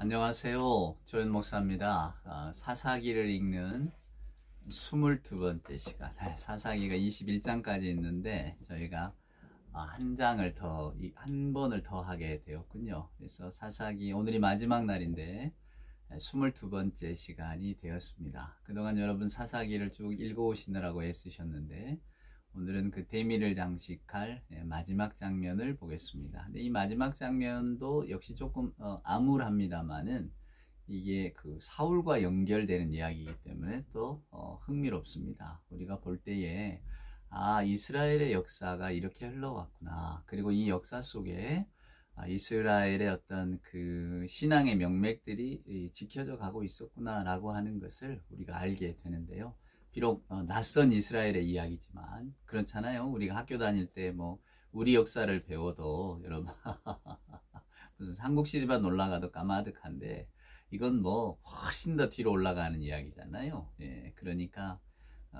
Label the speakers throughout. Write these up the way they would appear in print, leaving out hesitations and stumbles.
Speaker 1: 안녕하세요. 조현 목사입니다. 사사기를 읽는 22번째 시간. 사사기가 21장까지 있는데 저희가 한 번을 더 하게 되었군요. 그래서 사사기 오늘이 마지막 날인데 22번째 시간이 되었습니다. 그동안 여러분 사사기를 쭉 읽어오시느라고 애쓰셨는데 오늘은 그 대미를 장식할 마지막 장면을 보겠습니다. 근데 이 마지막 장면도 역시 조금 암울합니다만은 이게 그 사울과 연결되는 이야기이기 때문에 또 흥미롭습니다. 우리가 볼 때에 이스라엘의 역사가 이렇게 흘러왔구나. 그리고 이 역사 속에 이스라엘의 어떤 그 신앙의 명맥들이 지켜져 가고 있었구나라고 하는 것을 우리가 알게 되는데요. 비록 낯선 이스라엘의 이야기지만 그렇잖아요. 우리가 학교 다닐 때 우리 역사를 배워도 여러분 무슨 삼국시대만 올라가도 까마득한데 이건 훨씬 더 뒤로 올라가는 이야기잖아요. 예, 그러니까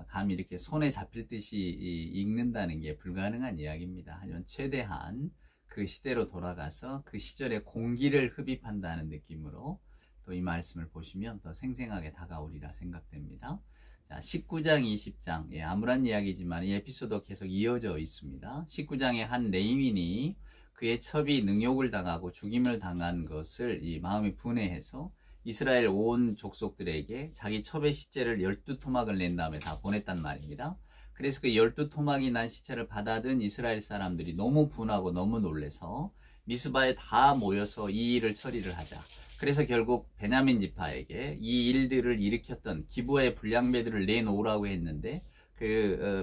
Speaker 1: 감히 이렇게 손에 잡힐 듯이 읽는다는 게 불가능한 이야기입니다. 하지만 최대한 그 시대로 돌아가서 그 시절의 공기를 흡입한다는 느낌으로 또 이 말씀을 보시면 더 생생하게 다가오리라 생각됩니다. 자, 19장, 20장. 예, 암울한 이야기지만 이 에피소드가 계속 이어져 있습니다. 19장에 한 레위인이 그의 첩이 능욕을 당하고 죽임을 당한 것을 이 마음이 분해해서 이스라엘 온 족속들에게 자기 첩의 시체를 12토막을 낸 다음에 다 보냈단 말입니다. 그래서 그 12토막이 난 시체를 받아든 이스라엘 사람들이 너무 분하고 너무 놀래서 미스바에 다 모여서 이 일을 처리를 하자. 그래서 결국 베냐민 지파에게 이 일들을 일으켰던 기브의 불량배들을 내놓으라고 했는데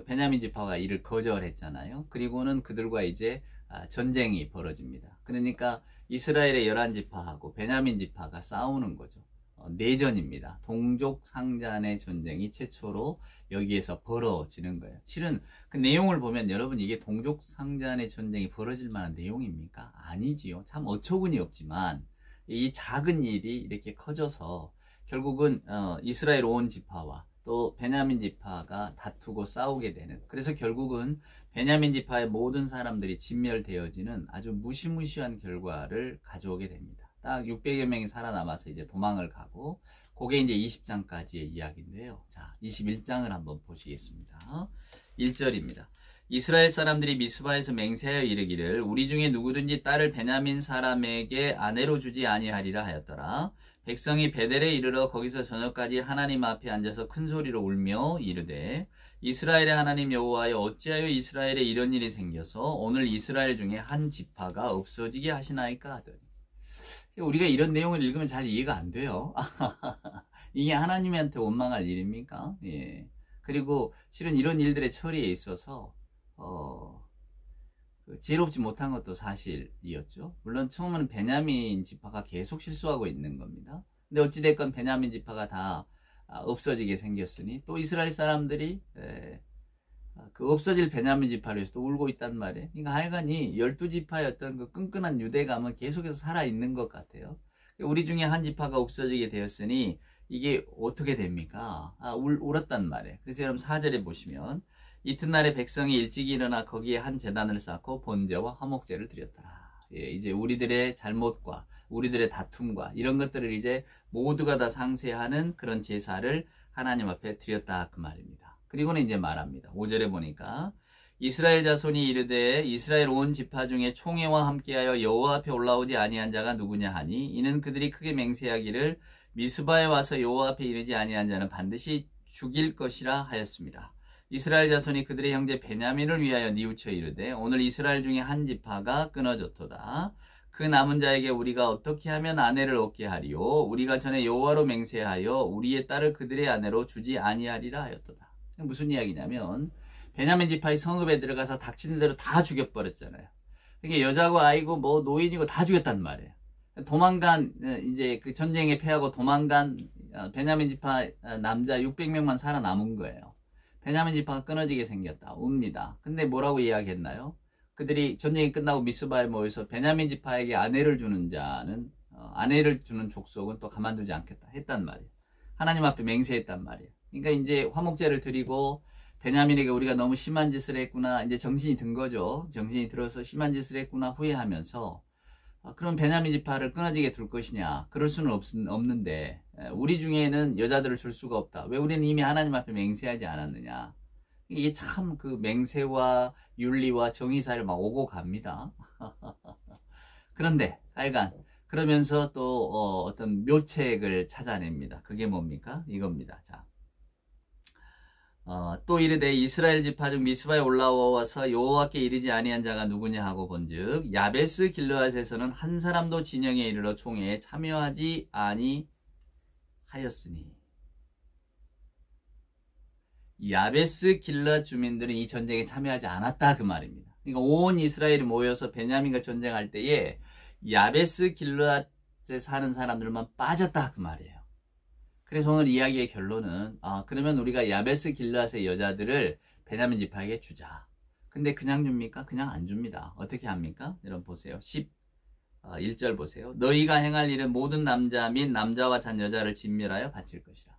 Speaker 1: 베냐민 지파가 이를 거절했잖아요. 그리고는 그들과 이제 전쟁이 벌어집니다. 그러니까 이스라엘의 11지파하고 베냐민 지파가 싸우는 거죠. 내전입니다. 동족 상잔의 전쟁이 최초로 여기에서 벌어지는 거예요. 실은 그 내용을 보면 여러분 이게 동족 상잔의 전쟁이 벌어질 만한 내용입니까? 아니지요. 참 어처구니 없지만 이 작은 일이 이렇게 커져서 결국은 이스라엘 온 지파와 또 베냐민 지파가 다투고 싸우게 되는, 그래서 결국은 베냐민 지파의 모든 사람들이 진멸되어지는 아주 무시무시한 결과를 가져오게 됩니다. 딱 600여 명이 살아남아서 이제 도망을 가고, 그게 이제 20장까지의 이야기인데요. 자, 21장을 한번 보시겠습니다. 1절입니다. 이스라엘 사람들이 미스바에서 맹세하여 이르기를 우리 중에 누구든지 딸을 베냐민 사람에게 아내로 주지 아니하리라 하였더라. 백성이 베델에 이르러 거기서 저녁까지 하나님 앞에 앉아서 큰 소리로 울며 이르되 이스라엘의 하나님 여호와여, 어찌하여 이스라엘에 이런 일이 생겨서 오늘 이스라엘 중에 한 지파가 없어지게 하시나이까 하더니. 우리가 이런 내용을 읽으면 잘 이해가 안 돼요. 이게 하나님한테 원망할 일입니까? 예. 그리고 실은 이런 일들의 처리에 있어서 지혜롭지 못한 것도 사실이었죠. 물론 처음에는 베냐민 지파가 계속 실수하고 있는 겁니다. 근데 어찌됐건 베냐민 지파가 다 없어지게 생겼으니 또 이스라엘 사람들이 그 없어질 베냐민 지파를 위해서 또 울고 있단 말이에요. 그러니까 하여간이 12지파였던 그 끈끈한 유대감은 계속해서 살아있는 것 같아요. 우리 중에 한 지파가 없어지게 되었으니 이게 어떻게 됩니까? 울었단 말이에요. 그래서 여러분 4절에 보시면 이튿날에 백성이 일찍 일어나 거기에 한 제단을 쌓고 번제와 화목제를 드렸더라. 예, 이제 우리들의 잘못과 우리들의 다툼과 이런 것들을 이제 모두가 다 상쇄하는 그런 제사를 하나님 앞에 드렸다, 그 말입니다. 그리고는 이제 말합니다. 5절에 보니까 이스라엘 자손이 이르되 이스라엘 온 지파 중에 총회와 함께하여 여호와 앞에 올라오지 아니한 자가 누구냐 하니 이는 그들이 크게 맹세하기를 미스바에 와서 여호와 앞에 이르지 아니한 자는 반드시 죽일 것이라 하였습니다. 이스라엘 자손이 그들의 형제 베냐민을 위하여 뉘우쳐 이르되 오늘 이스라엘 중에 한 지파가 끊어졌도다. 그 남은 자에게 우리가 어떻게 하면 아내를 얻게 하리요? 우리가 전에 여호와로 맹세하여 우리의 딸을 그들의 아내로 주지 아니하리라 하였도다. 무슨 이야기냐면 베냐민 지파의 성읍에 들어가서 닥치는 대로 다 죽여버렸잖아요. 그러니까 여자고 아이고 노인이고 다 죽였단 말이에요. 도망간, 이제 그 전쟁에 패하고 도망간 베냐민 지파 남자 600명만 살아남은 거예요. 베냐민 지파가 끊어지게 생겼다. 웁니다. 근데 뭐라고 이야기했나요? 그들이 전쟁이 끝나고 미스바에 모여서 베냐민 지파에게 아내를 주는 자는, 아내를 주는 족속은 또 가만두지 않겠다 했단 말이에요. 하나님 앞에 맹세했단 말이에요. 그러니까 이제 화목제를 드리고 베냐민에게 우리가 너무 심한 짓을 했구나, 이제 정신이 든 거죠. 정신이 들어서 심한 짓을 했구나 후회하면서 그럼 베냐민 지파를 끊어지게 둘 것이냐? 그럴 수는 없는데 우리 중에는 여자들을 줄 수가 없다. 왜 우리는 이미 하나님 앞에 맹세하지 않았느냐? 이게 참 그 맹세와 윤리와 정의 사이를 막 오고 갑니다. 그런데 하여간 그러면서 또 어떤 묘책을 찾아냅니다. 그게 뭡니까? 이겁니다. 자, 또 이르되 이스라엘 지파 중 미스바에 올라와서 여호와께 이르지 아니한 자가 누구냐 하고 본즉 야베스 길르앗에서는 한 사람도 진영에 이르러 총회에 참여하지 아니하였으니. 야베스 길르앗 주민들은 이 전쟁에 참여하지 않았다 그 말입니다. 그러니까 온 이스라엘이 모여서 베냐민과 전쟁할 때에 야베스 길르앗에 사는 사람들만 빠졌다 그 말이에요. 그래서 오늘 이야기의 결론은 그러면 우리가 야베스 길르앗의 여자들을 베냐민 지파에게 주자. 근데 그냥 줍니까? 그냥 안 줍니다. 어떻게 합니까? 여러분 보세요. 11절 보세요. 너희가 행할 일은 모든 남자 및 남자와 잔 여자를 진멸하여 바칠 것이라.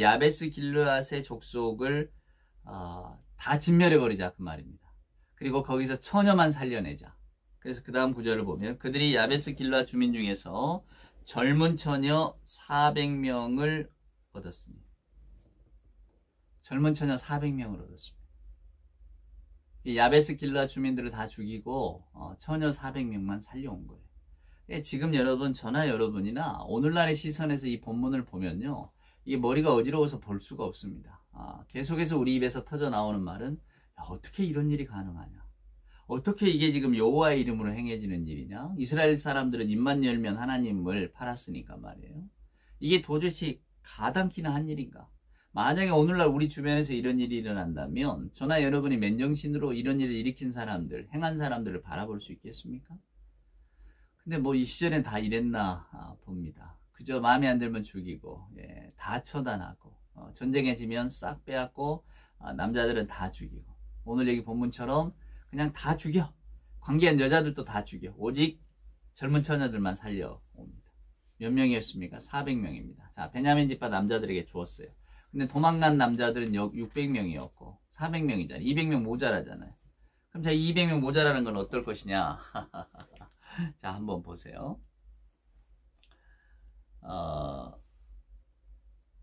Speaker 1: 야베스 길르앗의 족속을 다 진멸해버리자 그 말입니다. 그리고 거기서 처녀만 살려내자. 그래서 그 다음 구절을 보면 그들이 야베스 길르앗 주민 중에서 젊은 처녀 400명을 얻었으니. 젊은 처녀 400명을 얻었습니다. 야베스 길르앗 주민들을 다 죽이고 처녀 400명만 살려온 거예요. 지금 여러분 저나 여러분이나 오늘날의 시선에서 이 본문을 보면요. 이게 머리가 어지러워서 볼 수가 없습니다. 계속해서 우리 입에서 터져 나오는 말은 어떻게 이런 일이 가능하냐. 어떻게 이게 지금 여호와의 이름으로 행해지는 일이냐? 이스라엘 사람들은 입만 열면 하나님을 팔았으니까 말이에요. 이게 도대체 가당키나 한 일인가? 만약에 오늘날 우리 주변에서 이런 일이 일어난다면 저나 여러분이 맨정신으로 이런 일을 일으킨 사람들, 행한 사람들을 바라볼 수 있겠습니까? 근데 뭐 이 시절엔 다 이랬나 봅니다. 그저 마음에 안 들면 죽이고 다 처단하고 전쟁에 지면 싹 빼앗고 남자들은 다 죽이고 오늘 여기 본문처럼 그냥 다 죽여. 관계한 여자들도 다 죽여. 오직 젊은 처녀들만 살려옵니다. 몇 명이었습니까? 400명입니다. 자, 베냐민 지파 남자들에게 주었어요. 근데 도망간 남자들은 600명이었고 400명이잖아요. 200명 모자라잖아요. 그럼 자, 200명 모자라는 건 어떨 것이냐? 자, 한번 보세요.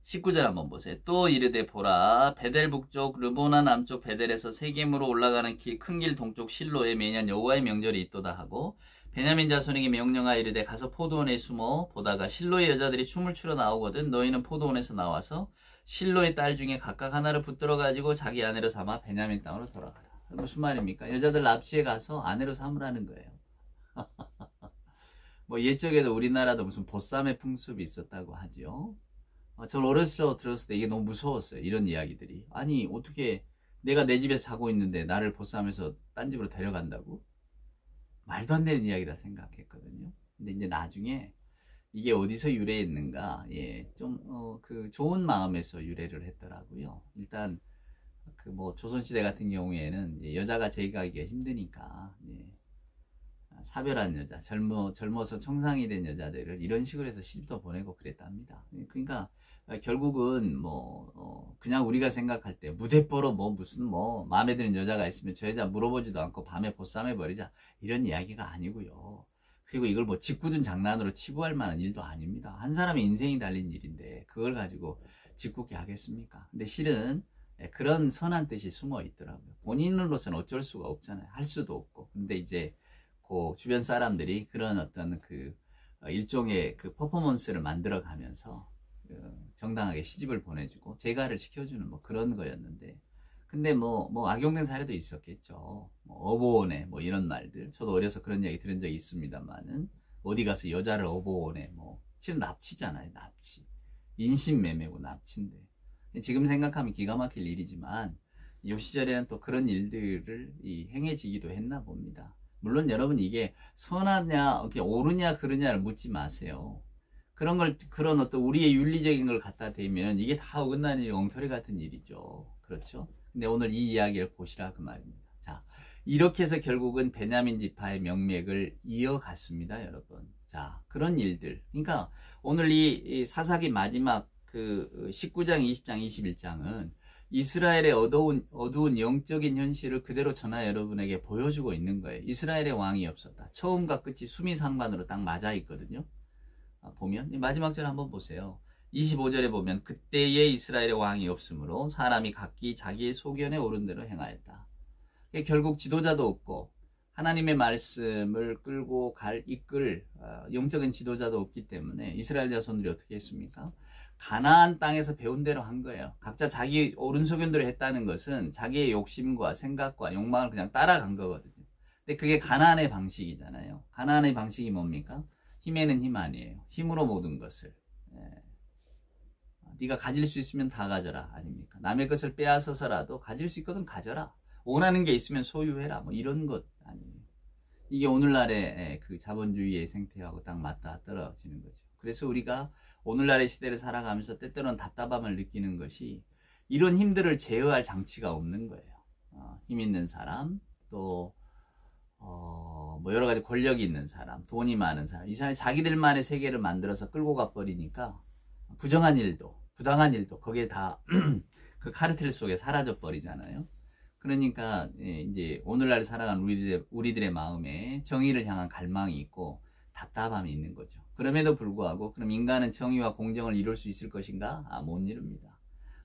Speaker 1: 19절 한번 보세요. 또 이르되 보라 베델 북쪽 르보나 남쪽 베델에서 세겜으로 올라가는 큰 길 동쪽 실로에 매년 여호와의 명절이 있도다 하고 베냐민 자손에게 명령하여 이르되 가서 포도원에 숨어 보다가 실로의 여자들이 춤을 추러 나오거든 너희는 포도원에서 나와서 실로의 딸 중에 각각 하나를 붙들어 가지고 자기 아내로 삼아 베냐민 땅으로 돌아가라. 무슨 말입니까? 여자들 납치해 가서 아내로 삼으라는 거예요. 뭐 옛적에도 우리나라도 무슨 보쌈의 풍습이 있었다고 하죠. 저는 어렸을 때 들었을 때 이게 너무 무서웠어요. 이런 이야기들이. 아니 어떻게 내가 내 집에서 자고 있는데 나를 보쌈해서 딴 집으로 데려간다고? 말도 안 되는 이야기라 생각했거든요. 근데 이제 나중에 이게 어디서 유래했는가? 좀 그 좋은 마음에서 유래를 했더라고요. 일단 그 뭐 조선시대 같은 경우에는 여자가 제기하기가 힘드니까 사별한 여자, 젊어서 청상이 된 여자들을 이런 식으로 해서 시집도 보내고 그랬답니다. 그러니까 결국은 그냥 우리가 생각할 때 무대뽀로 무슨 마음에 드는 여자가 있으면 저 여자 물어보지도 않고 밤에 보쌈해 버리자 이런 이야기가 아니고요. 그리고 이걸 짓궂은 장난으로 치부할 만한 일도 아닙니다. 한 사람의 인생이 달린 일인데 그걸 가지고 짓궂게 하겠습니까? 근데 실은 그런 선한 뜻이 숨어 있더라고요. 본인으로서는 어쩔 수가 없잖아요. 할 수도 없고. 근데 이제 그 주변 사람들이 그런 어떤 그 일종의 그 퍼포먼스를 만들어 가면서 정당하게 시집을 보내주고 재가를 시켜주는 그런 거였는데 근데 악용된 사례도 있었겠죠. 어보오네 이런 말들 저도 어려서 그런 얘기 들은 적이 있습니다만은 어디 가서 여자를 어보오네 실은 납치잖아요. 납치 인신매매고 납치인데 지금 생각하면 기가 막힐 일이지만 이 시절에는 또 그런 일들을 행해지기도 했나 봅니다. 물론 여러분 이게 선하냐 옳으냐 그르냐를 묻지 마세요. 그런 어떤 우리의 윤리적인 걸 갖다 대면 이게 다 어긋나는 일, 엉터리 같은 일이죠. 그렇죠? 근데 오늘 이 이야기를 보시라 그 말입니다. 자, 이렇게 해서 결국은 베냐민 지파의 명맥을 이어갔습니다, 여러분. 자, 그런 일들. 그러니까 오늘 이 사사기 마지막 그 19장, 20장, 21장은 이스라엘의 어두운 영적인 현실을 그대로 저나 여러분에게 보여주고 있는 거예요. 이스라엘의 왕이 없었다. 처음과 끝이 수미상관으로 딱 맞아 있거든요. 보면 마지막 절 한번 보세요. 25절에 보면 그때에 이스라엘의 왕이 없으므로 사람이 각기 자기의 소견에 오른 대로 행하였다. 결국 지도자도 없고 하나님의 말씀을 끌고 이끌 영적인 지도자도 없기 때문에 이스라엘 자손들이 어떻게 했습니까? 가나안 땅에서 배운 대로 한 거예요. 각자 자기 옳은 소견대로 했다는 것은 자기의 욕심과 생각과 욕망을 그냥 따라간 거거든요. 근데 그게 가나안의 방식이잖아요. 가나안의 방식이 뭡니까? 힘에는 힘 아니에요. 힘으로 모든 것을. 네가 가질 수 있으면 다 가져라 아닙니까? 남의 것을 빼앗아서라도 가질 수 있거든 가져라. 원하는 게 있으면 소유해라. 뭐 이런 것 아니에요. 이게 오늘날의 그 자본주의의 생태하고 딱 맞닿아 떨어지는 거죠. 그래서 우리가 오늘날의 시대를 살아가면서 때때로는 답답함을 느끼는 것이 이런 힘들을 제어할 장치가 없는 거예요. 힘 있는 사람, 또 뭐 여러 가지 권력이 있는 사람, 돈이 많은 사람, 이 사람이 자기들만의 세계를 만들어서 끌고 가버리니까 부정한 일도, 부당한 일도 거기에 다 그 카르텔 속에 사라져 버리잖아요. 그러니까 이제 오늘날 살아가는 우리들의 마음에 정의를 향한 갈망이 있고 답답함이 있는 거죠. 그럼에도 불구하고 그럼 인간은 정의와 공정을 이룰 수 있을 것인가? 못 이룹니다.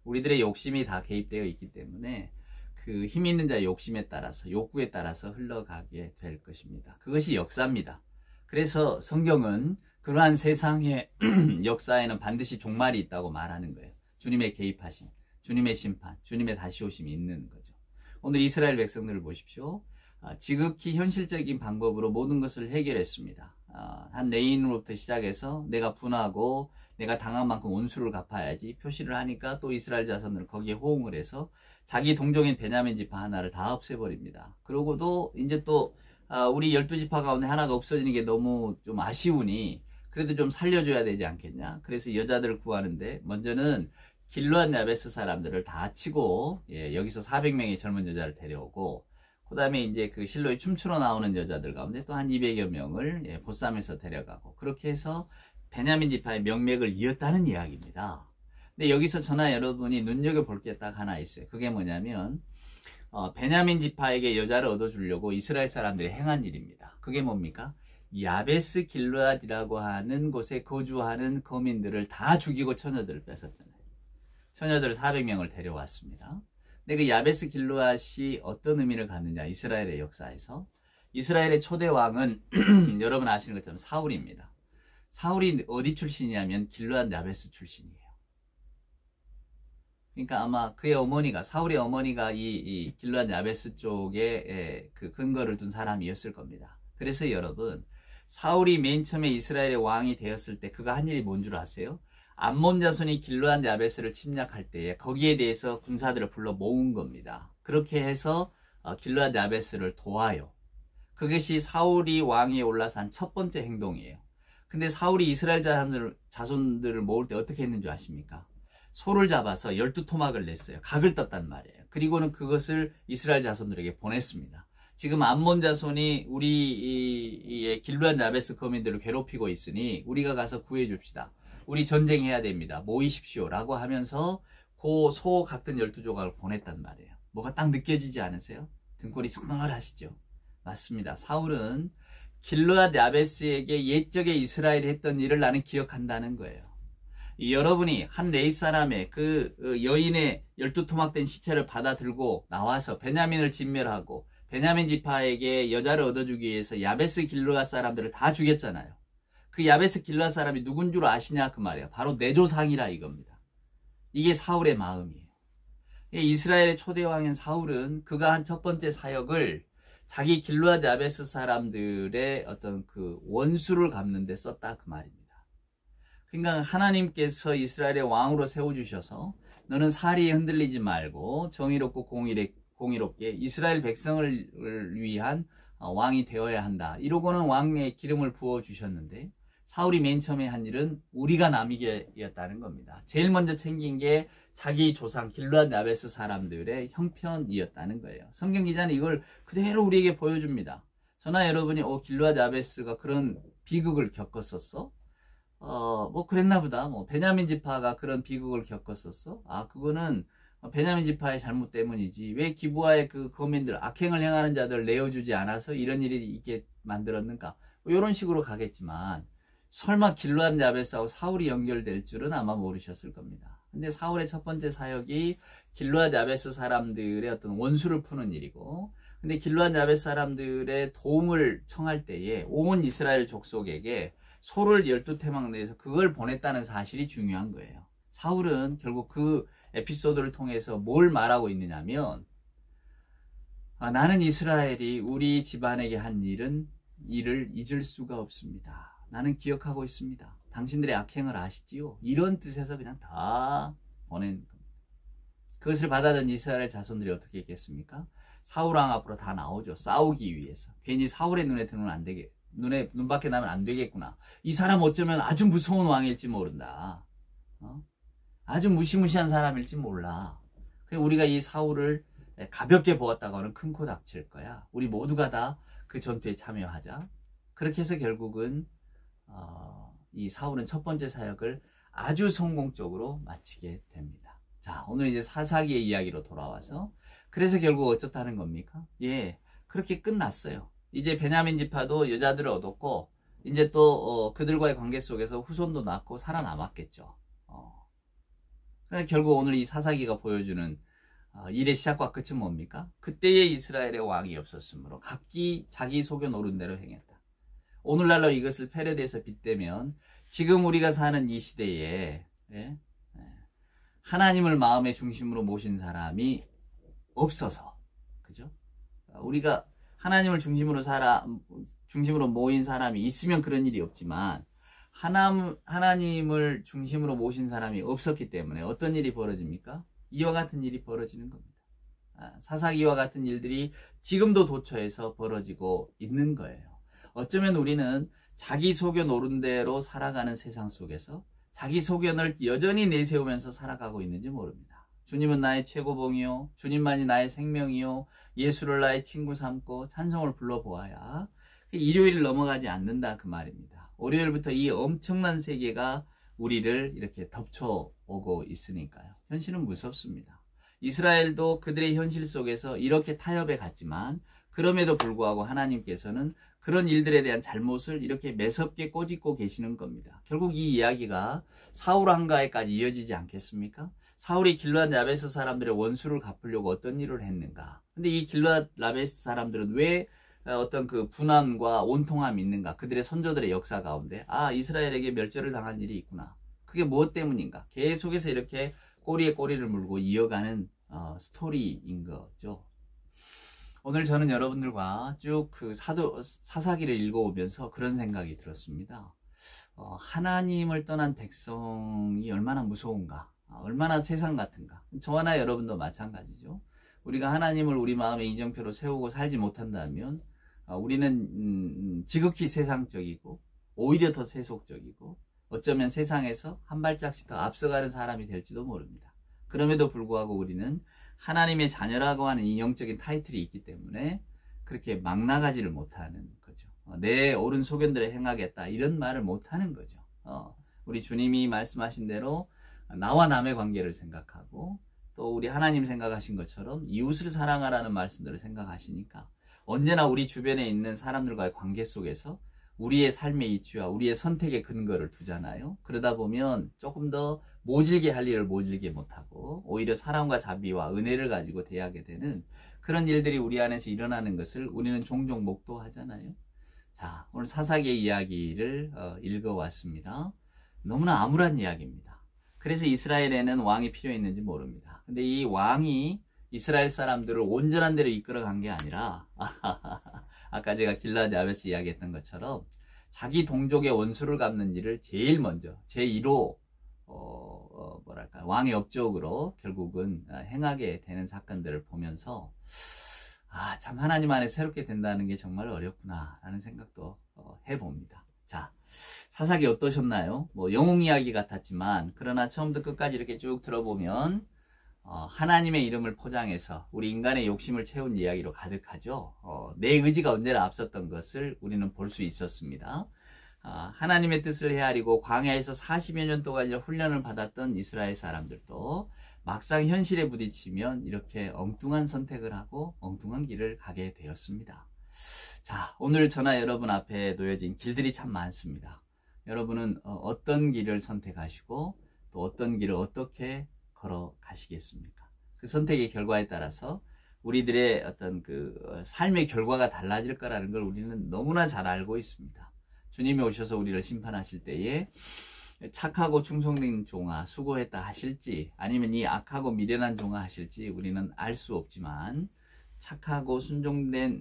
Speaker 1: 우리들의 욕심이 다 개입되어 있기 때문에 그 힘 있는 자의 욕심에 따라서 욕구에 따라서 흘러가게 될 것입니다. 그것이 역사입니다. 그래서 성경은 그러한 세상의 역사에는 반드시 종말이 있다고 말하는 거예요. 주님의 개입하심, 주님의 심판, 주님의 다시 오심이 있는 거죠. 오늘 이스라엘 백성들을 보십시오. 지극히 현실적인 방법으로 모든 것을 해결했습니다. 한 레인으로부터 시작해서 내가 분하고 내가 당한 만큼 원수를 갚아야지 표시를 하니까 또 이스라엘 자손을 거기에 호응을 해서 자기 동족인 베냐민 지파 하나를 다 없애버립니다. 그러고도 이제 또 우리 12지파 가운데 하나가 없어지는 게 너무 좀 아쉬우니 그래도 좀 살려줘야 되지 않겠냐. 그래서 여자들을 구하는데 먼저는 길르앗 야베스 사람들을 다 치고 여기서 400명의 젊은 여자를 데려오고 그 다음에 이제 그 실로에 춤추러 나오는 여자들 가운데 또 한 200여 명을 보쌈에서 데려가고 그렇게 해서 베냐민 지파의 명맥을 이었다는 이야기입니다. 근데 여기서 저나 여러분이 눈여겨볼 게 딱 하나 있어요. 그게 뭐냐면 베냐민 지파에게 여자를 얻어주려고 이스라엘 사람들이 행한 일입니다. 그게 뭡니까? 야베스 길르앗이라고 하는 곳에 거주하는 거민들을 다 죽이고 처녀들을 뺏었잖아요. 처녀들 400명을 데려왔습니다. 근데 그 야베스 길르앗이 어떤 의미를 갖느냐? 이스라엘의 역사에서 이스라엘의 초대 왕은 여러분 아시는 것처럼 사울입니다. 사울이 어디 출신이냐면 길르앗 야베스 출신이에요. 그러니까 아마 그의 어머니가 사울의 어머니가 이 길르앗 야베스 쪽에 그 근거를 둔 사람이었을 겁니다. 그래서 여러분 사울이 맨 처음에 이스라엘의 왕이 되었을 때 그가 한 일이 뭔 줄 아세요? 암몬 자손이 길르앗 야베스를 침략할 때에 거기에 대해서 군사들을 불러 모은 겁니다. 그렇게 해서 길르앗 야베스를 도와요. 그것이 사울이 왕위에 올라서 한 첫 번째 행동이에요. 근데 사울이 이스라엘 자손들을 모을 때 어떻게 했는 줄 아십니까? 소를 잡아서 12토막을 냈어요. 각을 떴단 말이에요. 그리고는 그것을 이스라엘 자손들에게 보냈습니다. 지금 암몬 자손이 우리의 길르앗 야베스 거민들을 괴롭히고 있으니 우리가 가서 구해줍시다. 우리 전쟁해야 됩니다. 모이십시오. 라고 하면서 그 소 각든 12조각을 보냈단 말이에요. 뭐가 딱 느껴지지 않으세요? 등골이 승승하시죠? 맞습니다. 사울은 길르앗 야베스에게 옛적에 이스라엘이 했던 일을 나는 기억한다는 거예요. 여러분이 한 레이 사람의 그 여인의 12토막된 시체를 받아 들고 나와서 베냐민을 진멸하고 베냐민 지파에게 여자를 얻어주기 위해서 야베스 길르앗 사람들을 다 죽였잖아요. 그 야베스 길르앗 사람이 누군 줄 아시냐 그 말이에요. 바로 내 조상이라 이겁니다. 이게 사울의 마음이에요. 이스라엘의 초대왕인 사울은 그가 한 첫 번째 사역을 자기 길르앗 야베스 사람들의 어떤 그 원수를 갚는 데 썼다 그 말입니다. 그러니까 하나님께서 이스라엘의 왕으로 세워주셔서 너는 살이 흔들리지 말고 정의롭고 공의롭게 이스라엘 백성을 위한 왕이 되어야 한다. 이러고는 왕의 기름을 부어주셨는데 사울이 맨 처음에 한 일은 우리가 남이게였다는 겁니다. 제일 먼저 챙긴 게 자기 조상 길르앗 야베스 사람들의 형편이었다는 거예요. 성경 기자는 이걸 그대로 우리에게 보여줍니다. 저나 여러분이 길르앗 야베스가 그런 비극을 겪었었어? 뭐 그랬나 보다. 뭐 베냐민 지파가 그런 비극을 겪었었어? 그거는 베냐민 지파의 잘못 때문이지 왜 기브아의 그 거민들, 악행을 행하는 자들 내어주지 않아서 이런 일이 있게 만들었는가? 이런 식으로 가겠지만 설마 길르앗 야베스하고 사울이 연결될 줄은 아마 모르셨을 겁니다. 근데 사울의 첫 번째 사역이 길르앗 야베스 사람들의 어떤 원수를 푸는 일이고, 근데 길르앗 야베스 사람들의 도움을 청할 때에 온 이스라엘 족속에게 소를 12태막 내서 그걸 보냈다는 사실이 중요한 거예요. 사울은 결국 그 에피소드를 통해서 뭘 말하고 있느냐면, 나는 이스라엘이 우리 집안에게 한 일을 잊을 수가 없습니다. 나는 기억하고 있습니다. 당신들의 악행을 아시지요? 이런 뜻에서 그냥 다 보낸 겁니다. 그것을 받아든 이스라엘 자손들이 어떻게 했겠습니까? 사울왕 앞으로 다 나오죠. 싸우기 위해서. 괜히 사울의 눈에 들면 안 되게, 눈 밖에 나면 안 되겠구나. 이 사람 어쩌면 아주 무서운 왕일지 모른다. 아주 무시무시한 사람일지 몰라. 우리가 이 사울을 가볍게 보았다가는 큰 코 닥칠 거야. 우리 모두가 다 그 전투에 참여하자. 그렇게 해서 결국은 이 사울은 첫 번째 사역을 아주 성공적으로 마치게 됩니다. 자, 오늘 이제 사사기의 이야기로 돌아와서, 그래서 결국 어쩌다는 겁니까? 예, 그렇게 끝났어요. 이제 베냐민 지파도 여자들을 얻었고, 이제 또 그들과의 관계 속에서 후손도 낳고 살아남았겠죠. 그러니까 결국 오늘 이 사사기가 보여주는 일의 시작과 끝은 뭡니까? 그때의 이스라엘의 왕이 없었으므로 각기 자기 속여 노른 대로 행했다. 오늘날로 이것을 패러디해서 빗대면 지금 우리가 사는 이 시대에 하나님을 마음의 중심으로 모신 사람이 없어서, 그죠? 우리가 하나님을 중심으로 모인 사람이 있으면 그런 일이 없지만, 하나님을 중심으로 모신 사람이 없었기 때문에 어떤 일이 벌어집니까? 이와 같은 일이 벌어지는 겁니다. 사사기와 같은 일들이 지금도 도처에서 벌어지고 있는 거예요. 어쩌면 우리는 자기 소견 옳은 대로 살아가는 세상 속에서 자기 소견을 여전히 내세우면서 살아가고 있는지 모릅니다. 주님은 나의 최고봉이요, 주님만이 나의 생명이요, 예수를 나의 친구 삼고 찬송을 불러보아야 일요일을 넘어가지 않는다, 그 말입니다. 월요일부터 이 엄청난 세계가 우리를 이렇게 덮쳐오고 있으니까요. 현실은 무섭습니다. 이스라엘도 그들의 현실 속에서 이렇게 타협해 갔지만, 그럼에도 불구하고 하나님께서는 그런 일들에 대한 잘못을 이렇게 매섭게 꼬집고 계시는 겁니다. 결국 이 이야기가 사울 왕가에까지 이어지지 않겠습니까? 사울이 길르앗 야베스 사람들의 원수를 갚으려고 어떤 일을 했는가? 근데 이 길르앗 야베스 사람들은 왜 어떤 그 분함과 온통함이 있는가? 그들의 선조들의 역사 가운데 이스라엘에게 멸절을 당한 일이 있구나. 그게 무엇 때문인가? 계속해서 이렇게 꼬리에 꼬리를 물고 이어가는 스토리인 거죠. 오늘 저는 여러분들과 쭉 그 사사기를 읽어오면서 그런 생각이 들었습니다. 하나님을 떠난 백성이 얼마나 무서운가? 얼마나 세상 같은가? 저와나 여러분도 마찬가지죠. 우리가 하나님을 우리 마음의 이정표로 세우고 살지 못한다면 우리는 지극히 세상적이고 오히려 더 세속적이고 어쩌면 세상에서 한 발짝씩 더 앞서가는 사람이 될지도 모릅니다. 그럼에도 불구하고 우리는 하나님의 자녀라고 하는 이 영적인 타이틀이 있기 때문에 그렇게 막 나가지를 못하는 거죠. 내 옳은 소견대로 행하겠다 이런 말을 못하는 거죠. 우리 주님이 말씀하신 대로 나와 남의 관계를 생각하고 또 우리 하나님 생각하신 것처럼 이웃을 사랑하라는 말씀들을 생각하시니까 언제나 우리 주변에 있는 사람들과의 관계 속에서 우리의 삶의 이치와 우리의 선택의 근거를 두잖아요. 그러다 보면 조금 더 모질게 할 일을 모질게 못하고 오히려 사랑과 자비와 은혜를 가지고 대하게 되는 그런 일들이 우리 안에서 일어나는 것을 우리는 종종 목도하잖아요. 자, 오늘 사사기의 이야기를 읽어왔습니다. 너무나 암울한 이야기입니다. 그래서 이스라엘에는 왕이 필요했는지 모릅니다. 근데 이 왕이 이스라엘 사람들을 온전한 대로 이끌어간 게 아니라 아까 제가 길르앗 야베스 이야기했던 것처럼 자기 동족의 원수를 갚는 일을 제일 먼저 제1호 왕의 업적으로 결국은 행하게 되는 사건들을 보면서 참 하나님 안에 새롭게 된다는 게 정말 어렵구나 라는 생각도 해봅니다. 자, 사사기 어떠셨나요? 영웅 이야기 같았지만 그러나 처음부터 끝까지 이렇게 쭉 들어보면 하나님의 이름을 포장해서 우리 인간의 욕심을 채운 이야기로 가득하죠. 내 의지가 언제나 앞섰던 것을 우리는 볼 수 있었습니다. 하나님의 뜻을 헤아리고 광야에서 40여 년 동안 훈련을 받았던 이스라엘 사람들도 막상 현실에 부딪히면 이렇게 엉뚱한 선택을 하고 엉뚱한 길을 가게 되었습니다. 자, 오늘 저나 여러분 앞에 놓여진 길들이 참 많습니다. 여러분은 어떤 길을 선택하시고 또 어떤 길을 어떻게 걸어 가시겠습니까? 그 선택의 결과에 따라서 우리들의 어떤 그 삶의 결과가 달라질 거라는 걸 우리는 너무나 잘 알고 있습니다. 주님이 오셔서 우리를 심판하실 때에 착하고 충성된 종아 수고했다 하실지 아니면 이 악하고 미련한 종아 하실지 우리는 알 수 없지만 착하고 순종한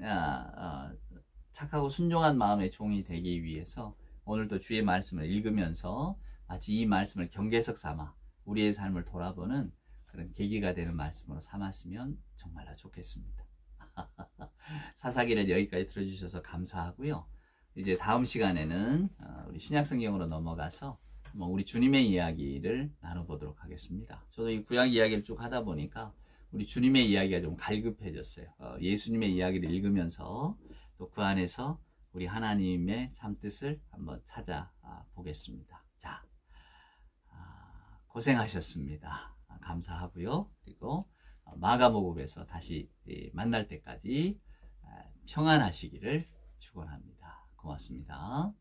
Speaker 1: 마음의 종이 되기 위해서 오늘도 주의 말씀을 읽으면서 마치 이 말씀을 경계석 삼아 우리의 삶을 돌아보는 그런 계기가 되는 말씀으로 삼았으면 정말로 좋겠습니다. 사사기를 여기까지 들어주셔서 감사하고요. 이제 다음 시간에는 우리 신약성경으로 넘어가서 우리 주님의 이야기를 나눠보도록 하겠습니다. 저도 이 구약 이야기를 쭉 하다 보니까 우리 주님의 이야기가 좀 갈급해졌어요. 예수님의 이야기를 읽으면서 또 그 안에서 우리 하나님의 참뜻을 한번 찾아보겠습니다. 자, 고생하셨습니다. 감사하고요. 그리고 마가복음에서 다시 만날 때까지 평안하시기를 축원합니다. 고맙습니다.